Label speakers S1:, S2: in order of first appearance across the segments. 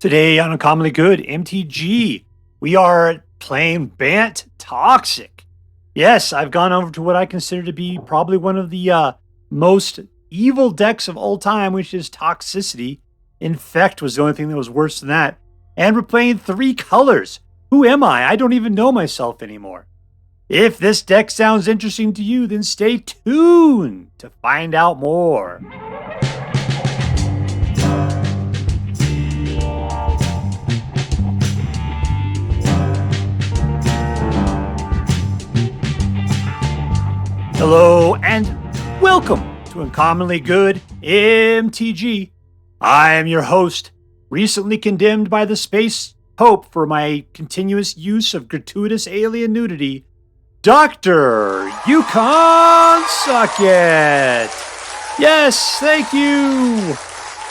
S1: Today on Uncommonly Good MTG, we are playing BANT Toxic. Yes, I've gone over to what I consider to be probably one of the most evil decks of all time, which is Toxicity. Infect was the only thing that was worse than that. And we're playing 3 colors. Who am I? I don't even know myself anymore. If this deck sounds interesting to you, then stay tuned to find out more. Hello and welcome to Uncommonly Good MTG. I am your host, recently condemned by the Space Pope for my continuous use of gratuitous alien nudity, Dr. Yukon Sucket. Yes, thank you.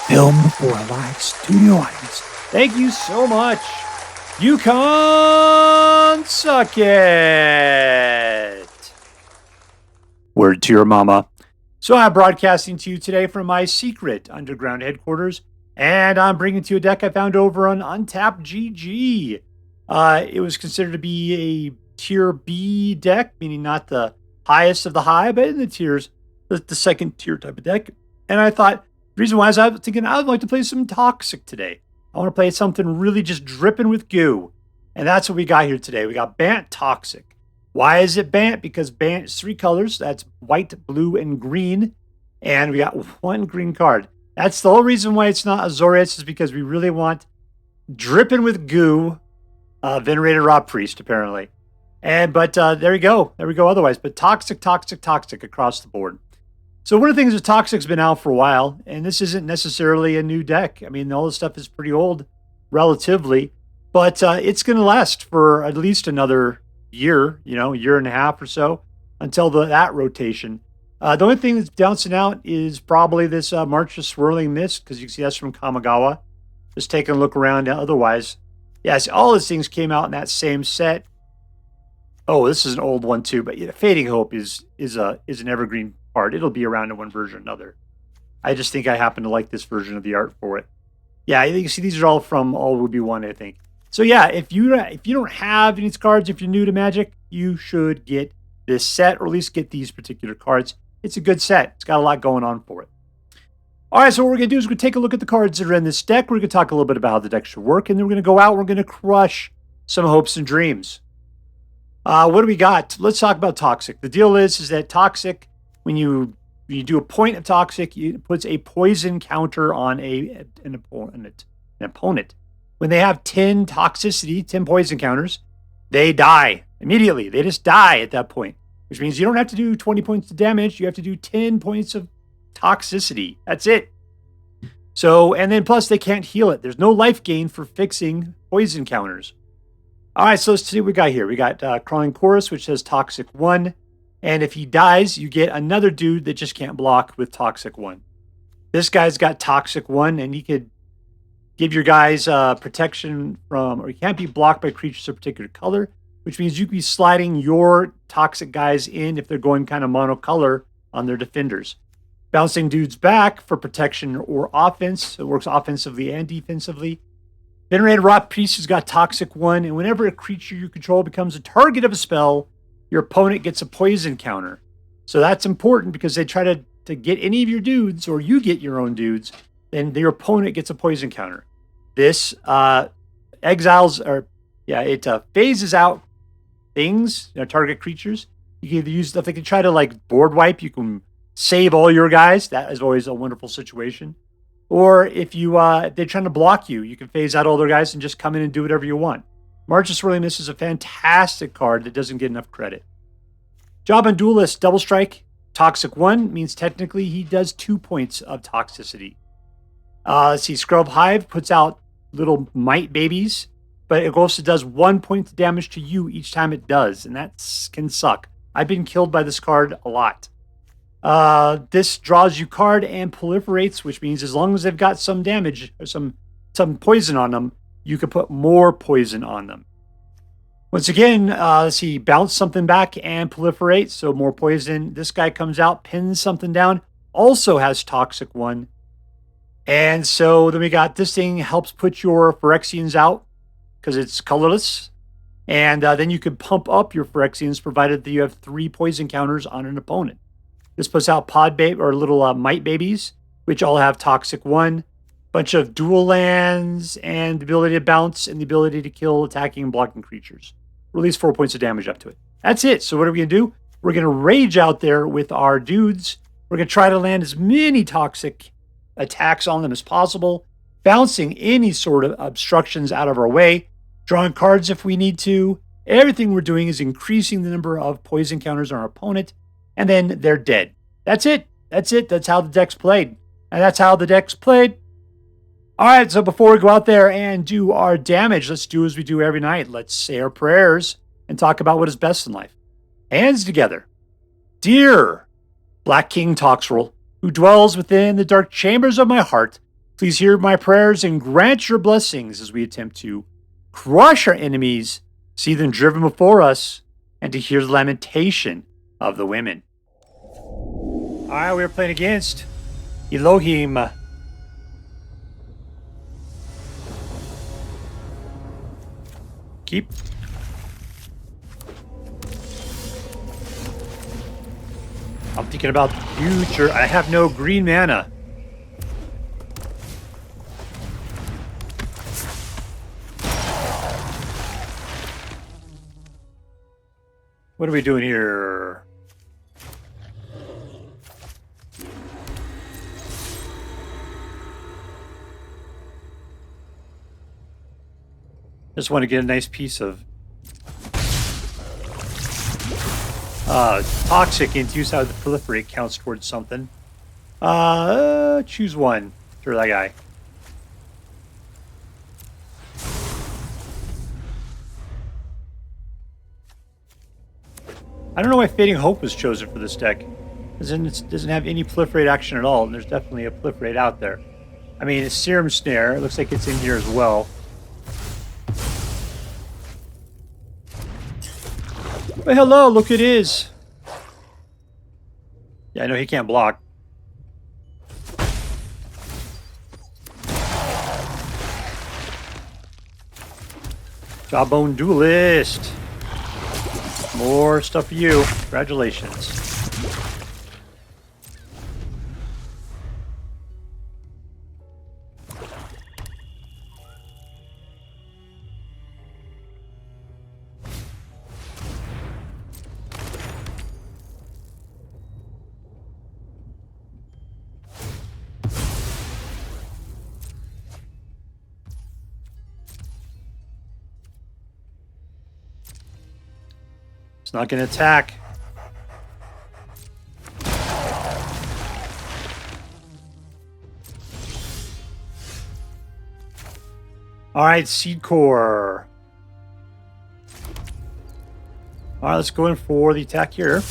S1: Filmed for a live studio audience. Thank you so much, Yukon Sucket. Word to your mama. So I'm broadcasting to you today from my secret underground headquarters, and I'm bringing to you a deck I found over on Untapped GG. It was considered to be a tier B deck, meaning not the highest of the high, but in the tiers, the second tier type of deck. And I thought, the reason why is I was thinking I would like to play some Toxic today. I want to play something really just dripping with goo. And that's what we got here today. We got BANT Toxic. Why is it BANT? Because BANT is 3 colors. That's white, blue, and green. And we got 1 green card. That's the whole reason why it's not Azorius, is because we really want dripping with goo, Venerated Rotpriest, apparently. But there we go. There we go otherwise. But Toxic, Toxic, Toxic across the board. So one of the things is Toxic's been out for a while, and this isn't necessarily a new deck. I mean, all this stuff is pretty old, relatively. But it's going to last for at least another year, year and a half or so until that rotation. The only thing that's bouncing out is probably this March of Swirling Mist, because you can see that's from Kamigawa. Just taking a look around. Otherwise, yes, all these things came out in that same set. Oh, this is an old one too, but Fading Hope is an evergreen card. It'll be around in one version or another. I just think I happen to like this version of the art for it. Yeah, you can see these are all from All Would Be One, I think. So yeah, if you don't have any cards, if you're new to Magic, you should get this set, or at least get these particular cards. It's a good set. It's got a lot going on for it. All right, so what we're going to do is we're going to take a look at the cards that are in this deck. We're going to talk a little bit about how the deck should work, and then we're going to go out and we're going to crush some hopes and dreams. What do we got? Let's talk about Toxic. The deal is that Toxic, when you do a point of Toxic, it puts a poison counter on an opponent. When they have 10 toxicity, 10 poison counters, they die immediately. They just die at that point, which means you don't have to do 20 points of damage. You have to do 10 points of toxicity. That's it. So, and then plus they can't heal it. There's no life gain for fixing poison counters. All right, so let's see what we got here. We got Crawling Chorus, which says Toxic 1. And if he dies, you get another dude that just can't block with Toxic 1. This guy's got Toxic 1, and he could give your guys protection from, or you can't be blocked by creatures of a particular color, which means you can be sliding your toxic guys in if they're going kind of monocolor on their defenders. Bouncing dudes back for protection or offense. So it works offensively and defensively. Venerated Rotpriest has got Toxic 1, and whenever a creature you control becomes a target of a spell, your opponent gets a poison counter. So that's important because they try to get any of your dudes, or you get your own dudes, then your opponent gets a poison counter. This phases out things, target creatures. You can either use stuff, they can try to board wipe. You can save all your guys. That is always a wonderful situation. Or if they're trying to block you, you can phase out all their guys and just come in and do whatever you want. March of Swirling Mist is a fantastic card that doesn't get enough credit. Jawbone Duelist, Double Strike, Toxic 1 means technically he does 2 points of toxicity. Let's see, Skrelv Hive puts out little mite babies, but it also does 1 point of damage to you each time it does, and that can suck. I've been killed by this card a lot. This draws you card and proliferates, which means as long as they've got some damage or some poison on them, you can put more poison on them. Once again, let's see, bounce something back and proliferate, so more poison. This guy comes out, pins something down, also has Toxic 1. And so then we got this thing helps put your Phyrexians out because it's colorless. And then you can pump up your Phyrexians provided that you have 3 poison counters on an opponent. This puts out little Mite babies, which all have Toxic 1, bunch of dual lands, and the ability to bounce and the ability to kill attacking and blocking creatures. Release 4 points of damage up to it. That's it. So what are we going to do? We're going to rage out there with our dudes. We're going to try to land as many toxic attacks on them as possible, bouncing any sort of obstructions out of our way, drawing cards if we need to. Everything we're doing is increasing the number of poison counters on our opponent, and then they're dead. That's it. That's it. That's how the deck's played. And that's how the deck's played. All right, so before we go out there and do our damage, let's do as we do every night. Let's say our prayers and talk about what is best in life. Hands together. Dear Black King Toxrill, who dwells within the dark chambers of my heart, please hear my prayers and grant your blessings as we attempt to crush our enemies, see them driven before us, and to hear the lamentation of the women. All right, we're playing against Elohim. Keep. I'm thinking about the future. I have no green mana. What are we doing here? Just want to get a nice piece of toxic into use out of the proliferate counts towards something. Choose one. Sure, that guy. I don't know why Fading Hope was chosen for this deck. It doesn't have any proliferate action at all, and there's definitely a proliferate out there. I mean, it's Serum Snare. It looks like it's in here as well. But hello, look it is. Yeah, I know he can't block. Jawbone Duelist. More stuff for you. Congratulations. It's not going to attack. All right, Seedcore. All right, let's go in for the attack here.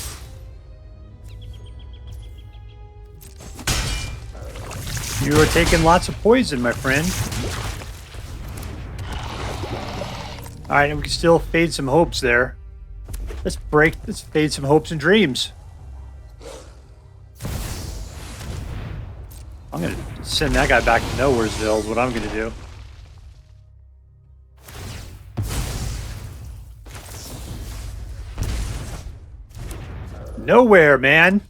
S1: You are taking lots of poison, my friend. All right, and we can still fade some hopes there. Let's fade some hopes and dreams. I'm going to send that guy back to Nowheresville is what I'm going to do. Nowhere, man.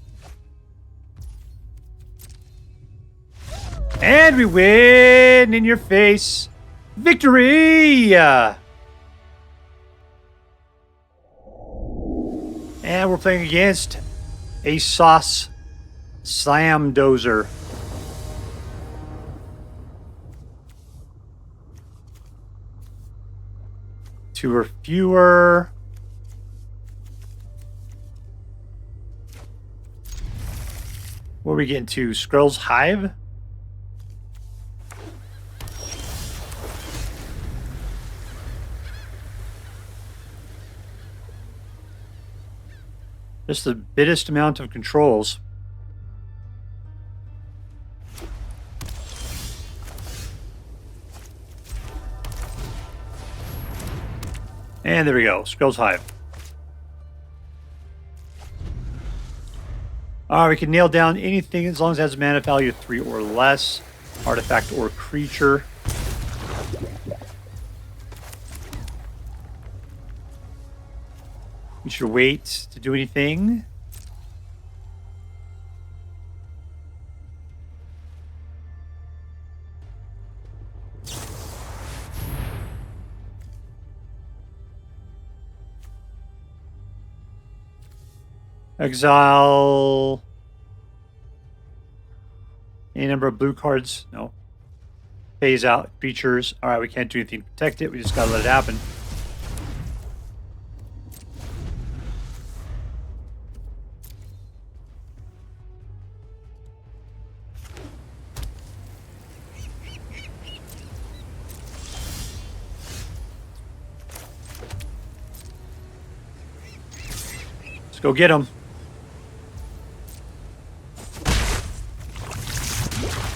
S1: And we win in your face. Victory! And we're playing against AsauceSlamdozer. Two or fewer. What are we getting to? Skrelv's Hive? Just the biggest amount of controls. And there we go. Skrelv's Hive. Alright, we can nail down anything as long as it has a mana value of 3 or less. Artifact or creature. We should wait to do anything. Exile any number of blue cards. No. Phase out creatures. All right, we can't do anything to protect it. We just gotta let it happen. Let's go get him.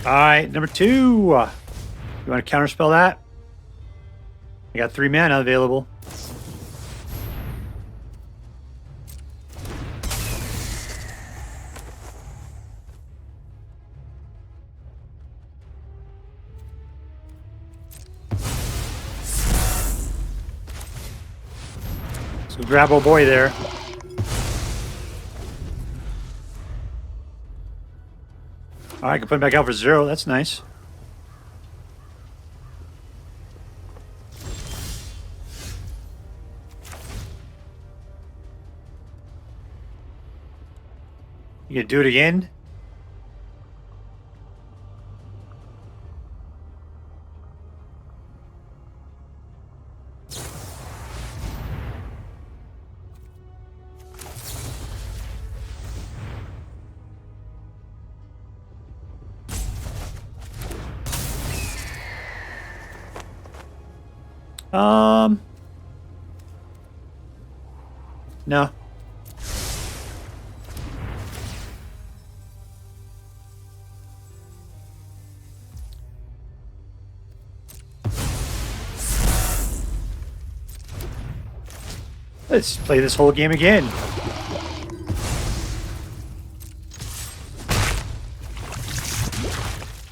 S1: All right, number 2. You want to counterspell that? I got 3 mana available. So grab old boy there. All right, I can put him back out for 0. That's nice. You gonna do it again? No. Let's play this whole game again.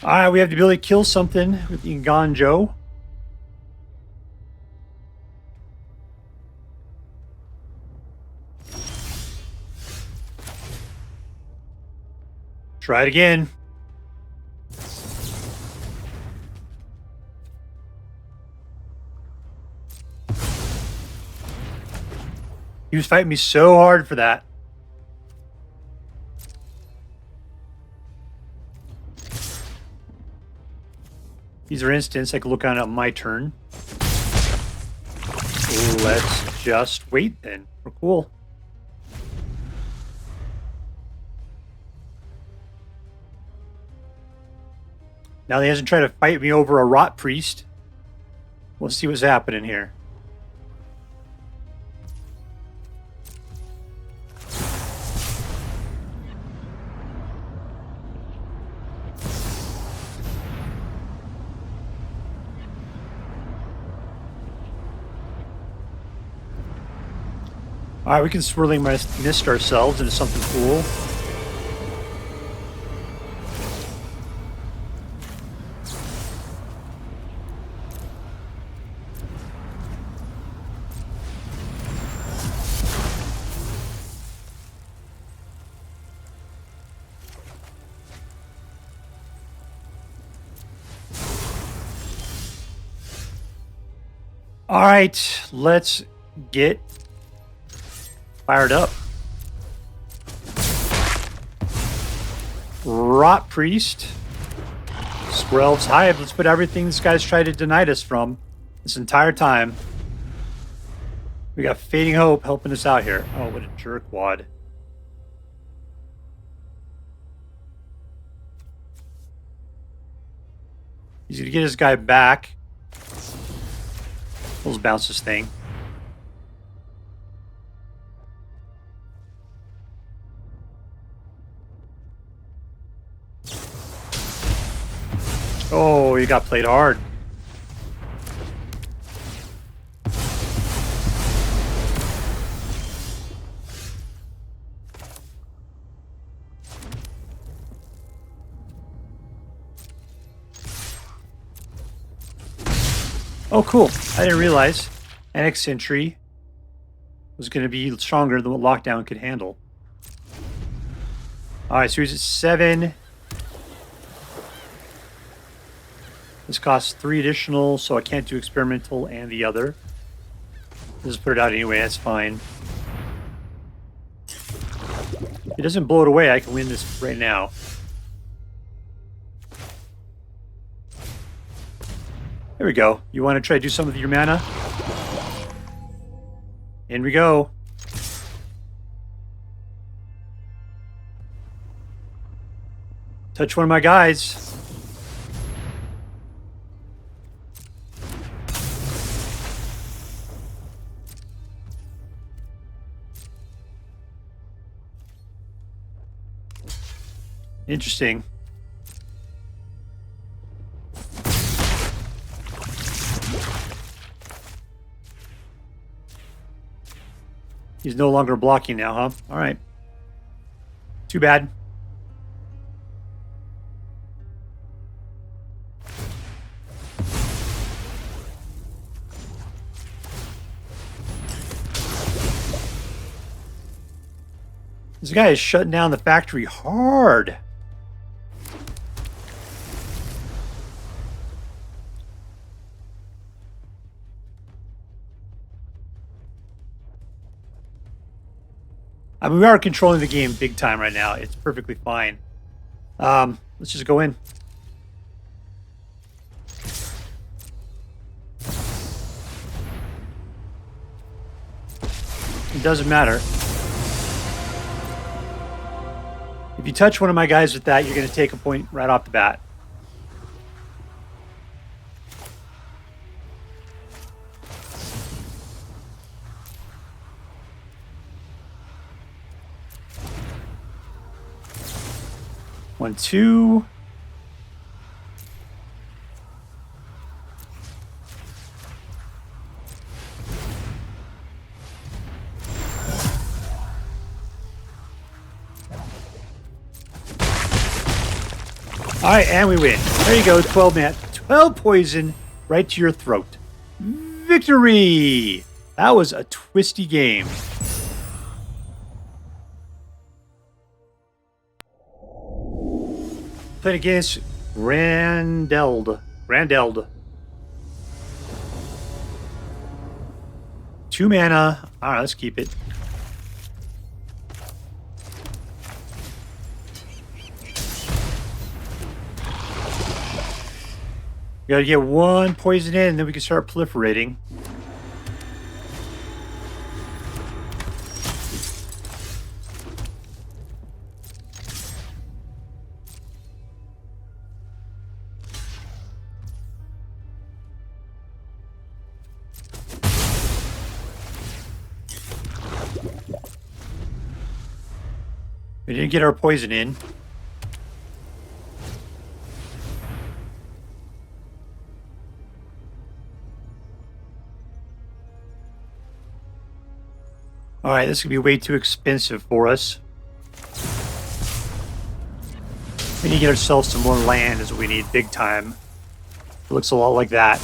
S1: Alright, we have the ability to kill something with Eiganjo. Try it again. He was fighting me so hard for that. These are instants. I can look on my turn. Let's just wait then. We're cool. Now he hasn't tried to fight me over a Rotpriest. We'll see what's happening here. Alright, we can Swirling Mist ourselves into something cool. Alright, let's get fired up. Rotpriest. Skrelv's Hive. Let's put everything this guy's tried to deny us from this entire time. We got Fading Hope helping us out here. Oh, what a jerkwad. He's gonna get his guy back. Let's bounce this thing. Oh, you got played hard. Oh, cool. I didn't realize Annex Sentry was going to be stronger than what Lockdown could handle. All right, so he's at 7. This costs 3 additional, so I can't do Experimental and the other. Just put it out anyway, that's fine. If it doesn't blow it away, I can win this right now. There we go. You want to try to do something with your mana? In we go. Touch one of my guys. Interesting. He's no longer blocking now, huh? All right. Too bad. This guy is shutting down the factory hard. I mean, we are controlling the game big time right now. It's perfectly fine. Let's just go in. It doesn't matter. If you touch one of my guys with that, you're going to take a point right off the bat. One, two. All right, and we win. There you go, 12 man. 12 poison right to your throat. Victory! That was a twisty game. Playing against Grandeld. 2 mana. All right, let's keep it. We gotta get 1 poison in, and then we can start proliferating. We didn't get our poison in. All right, this could be way too expensive for us. We need to get ourselves some more land is what we need big time. It looks a lot like that.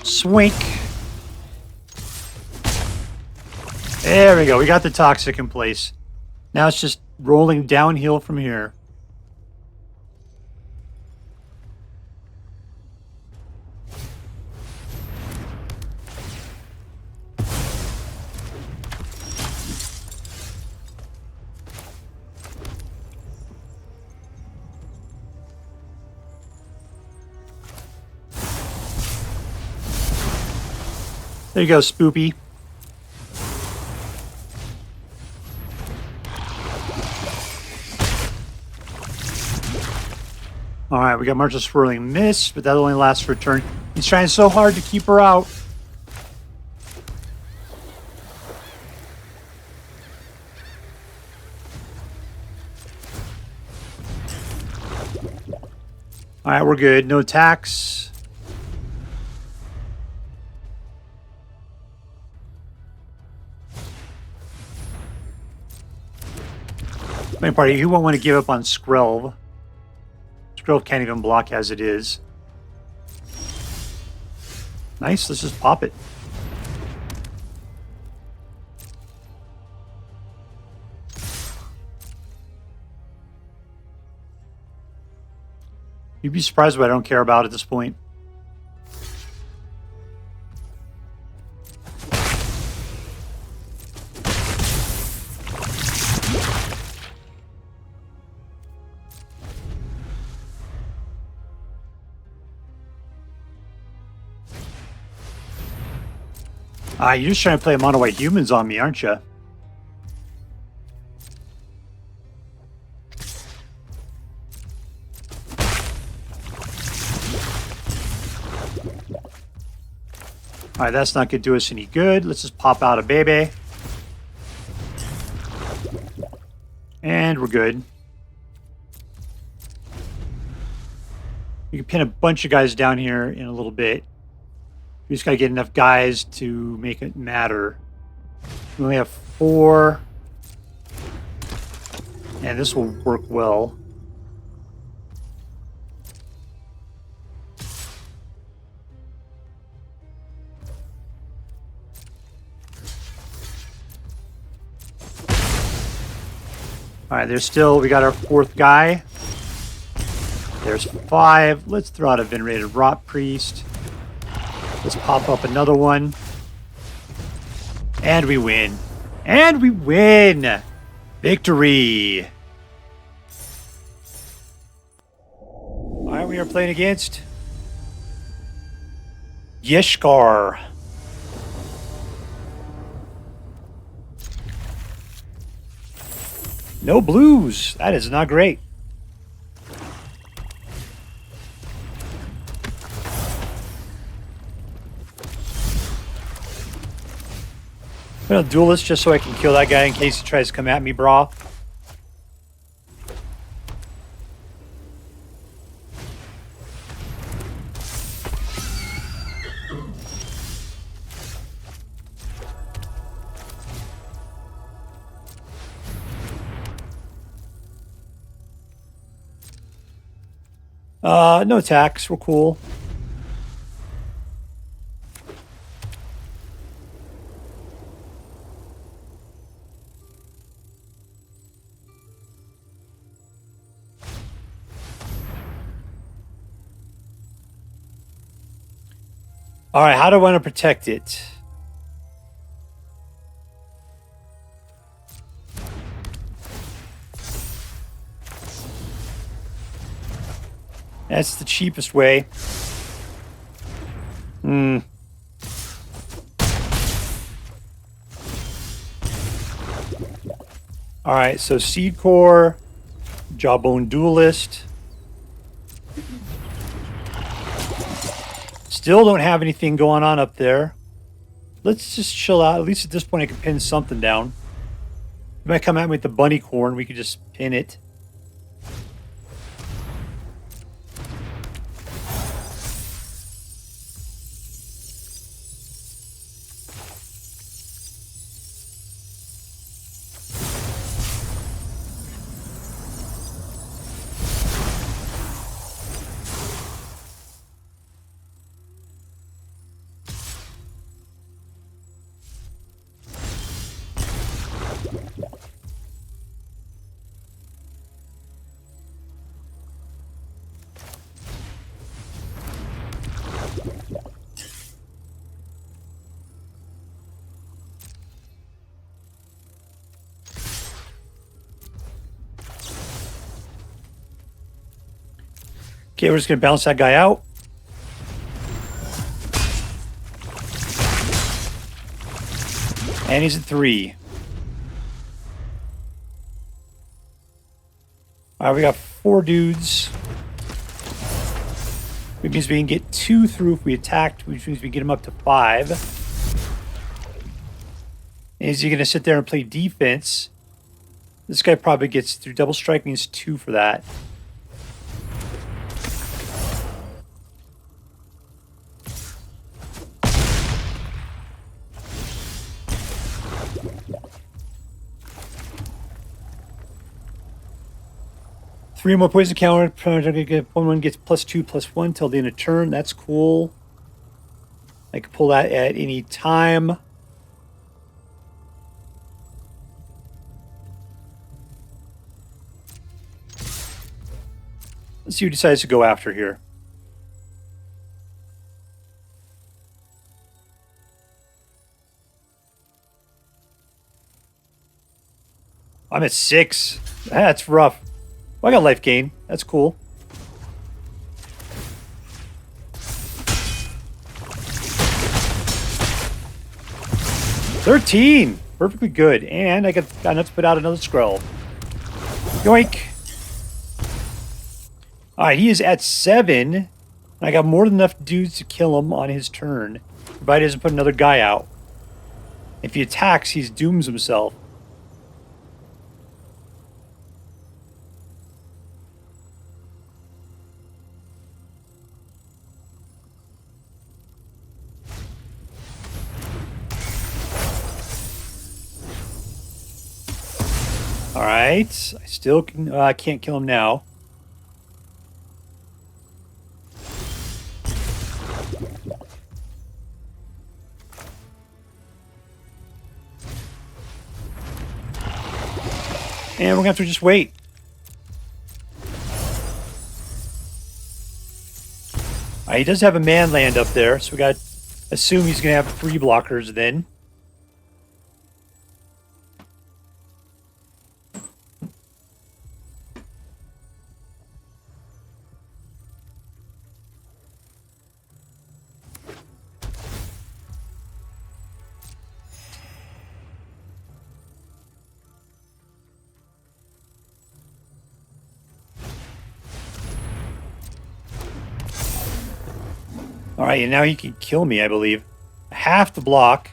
S1: Swink. There we go. We got the toxic in place. Now it's just rolling downhill from here. There you go, Spoopy. All right, we got March of Swirling miss, but that only lasts for a turn. He's trying so hard to keep her out. All right, we're good. No attacks. Main party, who won't want to give up on Skrelv? Skrelv can't even block as it is. Nice, let's just pop it. You'd be surprised what I don't care about at this point. You're just trying to play mono white humans on me, aren't you? Alright, that's not going to do us any good. Let's just pop out a baby. And we're good. We can pin a bunch of guys down here in a little bit. We just got to get enough guys to make it matter. We only have 4. And this will work well. Alright, there's still, we got our 4th guy. There's 5. Let's throw out a Venerated Rotpriest. Let's pop up another one. And we win. And we win! Victory! Alright, we are playing against Yshkar. No blues. That is not great. I'm gonna duelist just so I can kill that guy in case he tries to come at me, brah. No attacks. We're cool. All right, how do I want to protect it? That's the cheapest way. All right, so Seedcore, Jawbone Duelist. Still don't have anything going on up there. Let's just chill out. At least at this point I can pin something down. You might come at me with the bunny corn. We could just pin it. Okay, we're just going to bounce that guy out. And he's at 3. All right, we got 4 dudes. Which means we can get 2 through if we attacked, which means we get him up to 5. And is he going to sit there and play defense? This guy probably gets through. Double strike means 2 for that. 3 more poison counter. One gets +2/+1 till the end of turn. That's cool. I can pull that at any time. Let's see who decides to go after here. I'm at 6. That's rough. Well, I got life gain. That's cool. $13. Perfectly good. And I got enough to put out another Skrelv. Yoink. Alright, he is at 7. I got more than enough dudes to kill him on his turn. Provided he doesn't put another guy out. If he attacks, he dooms himself. Alright, I still can't kill him now. And we're going to have to just wait. He does have a man land up there, so we got to assume he's going to have 3 blockers then. Alright, and now he can kill me, I believe. Half the block.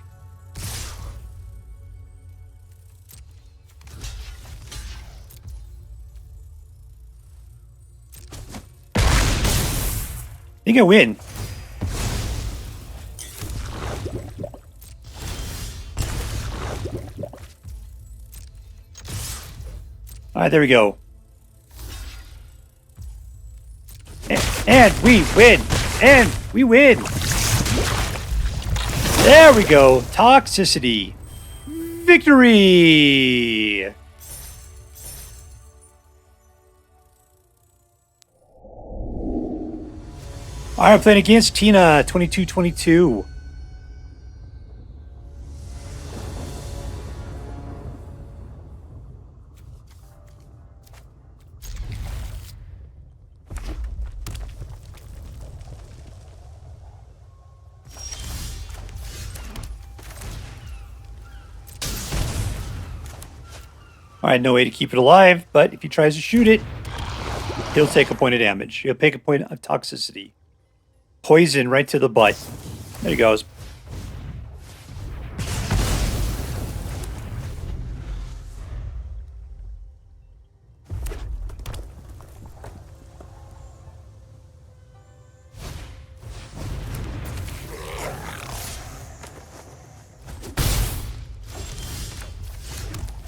S1: I think I win. Alright, there we go. And we win! And we win! There we go! Toxicity! Victory! Alright, I'm playing against Tina, 22-22. Alright, no way to keep it alive, but if he tries to shoot it, he'll take a point of damage. He'll take a point of toxicity. Poison right to the butt. There he goes.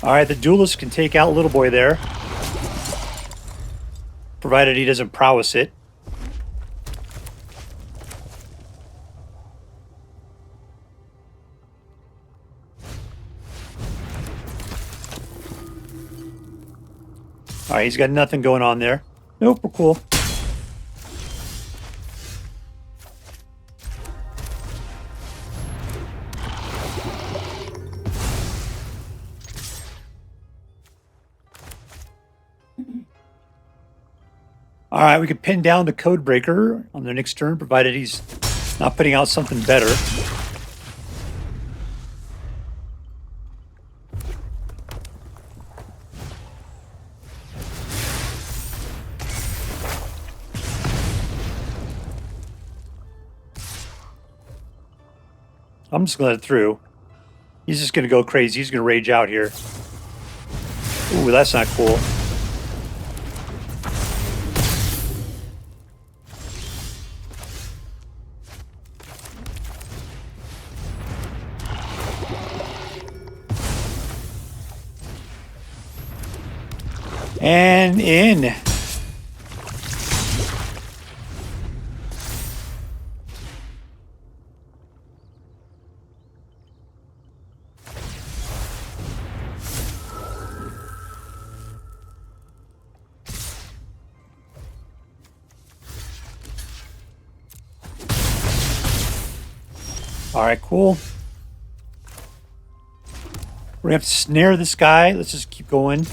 S1: Alright, the duelist can take out Little Boy there. Provided he doesn't prowess it. Alright, he's got nothing going on there. Nope, we're cool. Alright, we could pin down the Codebreaker on the next turn, provided he's not putting out something better. I'm just going to let it through. He's just going to go crazy. He's going to rage out here. Ooh, that's not cool. And in. All right, cool. We're going to have to snare this guy. Let's just keep going.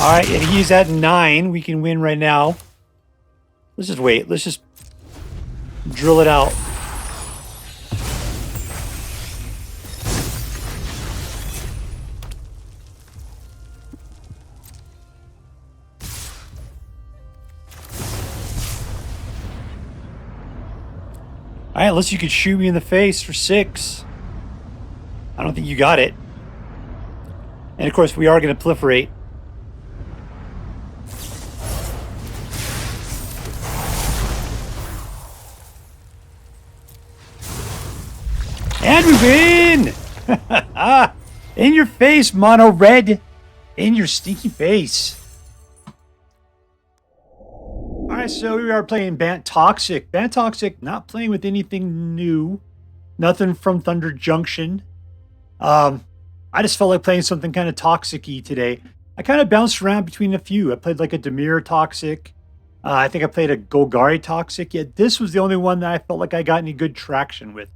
S1: All right, and he's at 9. We can win right now. Let's just wait. Let's just drill it out. All right, unless you could shoot me in the face for 6. I don't think you got it. And of course, we are going to proliferate. And we win! In your face, mono red. In your stinky face. Alright, so we are playing BANT Toxic. BANT Toxic, not playing with anything new. Nothing from Thunder Junction. I just felt like playing something kind of toxic-y today. I kind of bounced around between a few. I played like a Dimir Toxic. I think I played a Golgari Toxic. Yet this was the only one that I felt like I got any good traction with.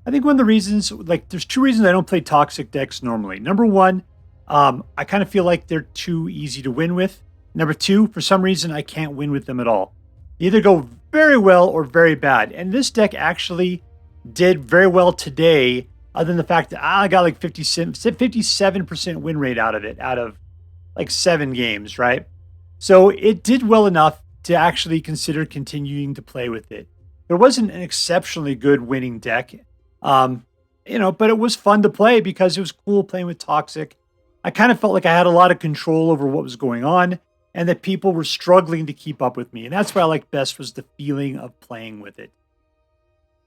S1: I think one of the reasons, like, there's 2 reasons I don't play toxic decks normally. Number 1, I kind of feel like they're too easy to win with. Number 2, for some reason, I can't win with them at all. They either go very well or very bad. And this deck actually did very well today, other than the fact that I got like 57% win rate out of it, out of like 7 games, right? So it did well enough to actually consider continuing to play with it. There wasn't an exceptionally good winning deck. You know, but it was fun to play because it was cool playing with Toxic. I kind of felt like I had a lot of control over what was going on and that people were struggling to keep up with me. And that's what I liked best, was the feeling of playing with it.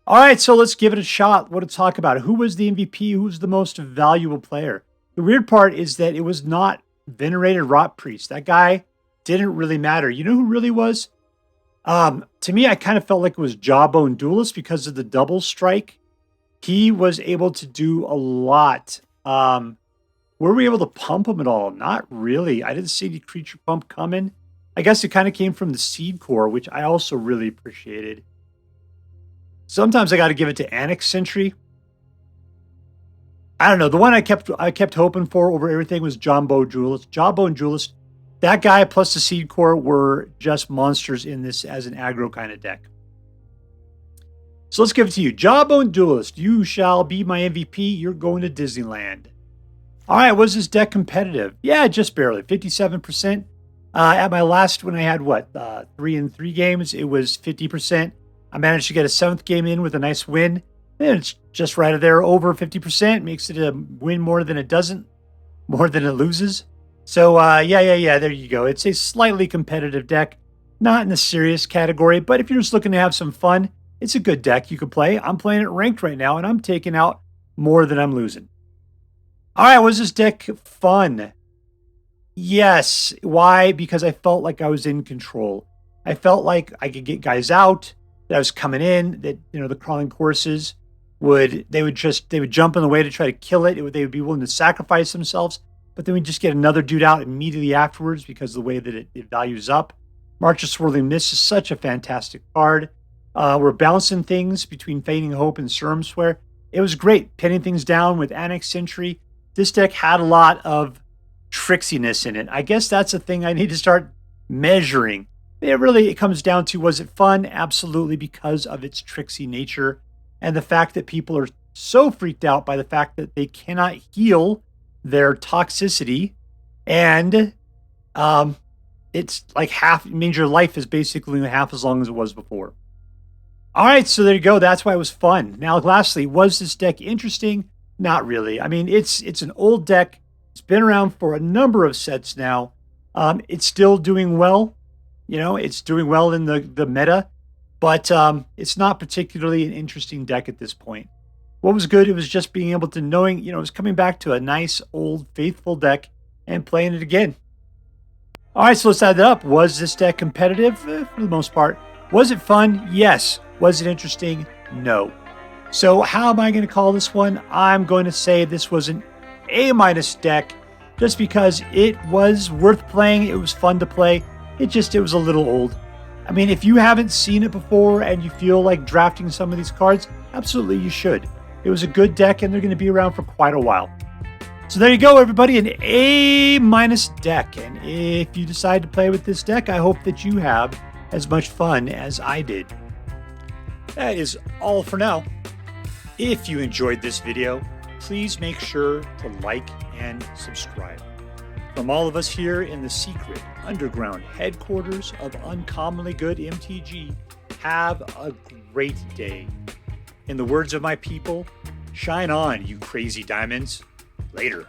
S1: All right, so let's give it a shot. What to talk about? Who was the MVP? Who was the most valuable player? The weird part is that it was not Venerated Rotpriest. That guy didn't really matter. You know who really was? To me, I kind of felt like it was Jawbone Duelist because of the double strike. He was able to do a lot. Were we able to pump him at all? Not really. I didn't see any creature pump coming. I guess it kind of came from the Seedcore, which I also really appreciated. Sometimes I got to give it to Annex Sentry. I don't know. The one I kept hoping for over everything was Jawbone Duelist. Jawbone Duelist. That guy plus the Seedcore were just monsters in this as an aggro kind of deck. So let's give it to you. Jawbone Duelist, you shall be my MVP. You're going to Disneyland. All right, was this deck competitive? Yeah, just barely. 57%. At my last, when I had, 3 in 3 games, it was 50%. I managed to get a 7th game in with a nice win. And it's just right there, over 50%. Makes it a win more than it doesn't, more than it loses. So, yeah, there you go. It's a slightly competitive deck. Not in the serious category, but if you're just looking to have some fun, it's a good deck you could play. I'm playing it ranked right now, and I'm taking out more than I'm losing. All right, was this deck fun? Yes. Why? Because I felt like I was in control. I felt like I could get guys out, that I was coming in, that, you know, the crawling courses would jump in the way to try to kill it. They would be willing to sacrifice themselves, but then we'd just get another dude out immediately afterwards because of the way that it values up. March of Swirling Mist is such a fantastic card. We're balancing things between Fading Hope and Serum Snare. It was great pinning things down with Annex Sentry. This deck had a lot of tricksiness in it. I guess that's the thing I need to start measuring. It comes down to, was it fun? Absolutely, because of its tricksy nature and the fact that people are so freaked out by the fact that they cannot heal their toxicity. And it's like half, it means your life is basically half as long as it was before. All right, so there you go. That's why it was fun. Now, lastly, was this deck interesting? Not really. I mean, it's an old deck. It's been around for a number of sets now. It's still doing well. You know, it's doing well in the meta, but it's not particularly an interesting deck at this point. What was good, it was just being able to knowing, it was coming back to a nice, old, faithful deck and playing it again. All right, so let's add that up. Was this deck competitive? For the most part. Was it fun? Yes. Was it interesting? No. So how am I going to call this one? I'm going to say this was an A- deck just because it was worth playing. It was fun to play. It was a little old. I mean, if you haven't seen it before and you feel like drafting some of these cards, absolutely you should. It was a good deck and they're going to be around for quite a while. So there you go, everybody, an A- deck. And if you decide to play with this deck, I hope that you have as much fun as I did. That is all for now. If you enjoyed this video, please make sure to like and subscribe. From all of us here in the secret underground headquarters of Uncommonly Good MTG, have a great day. In the words of my people, shine on, you crazy diamonds. Later.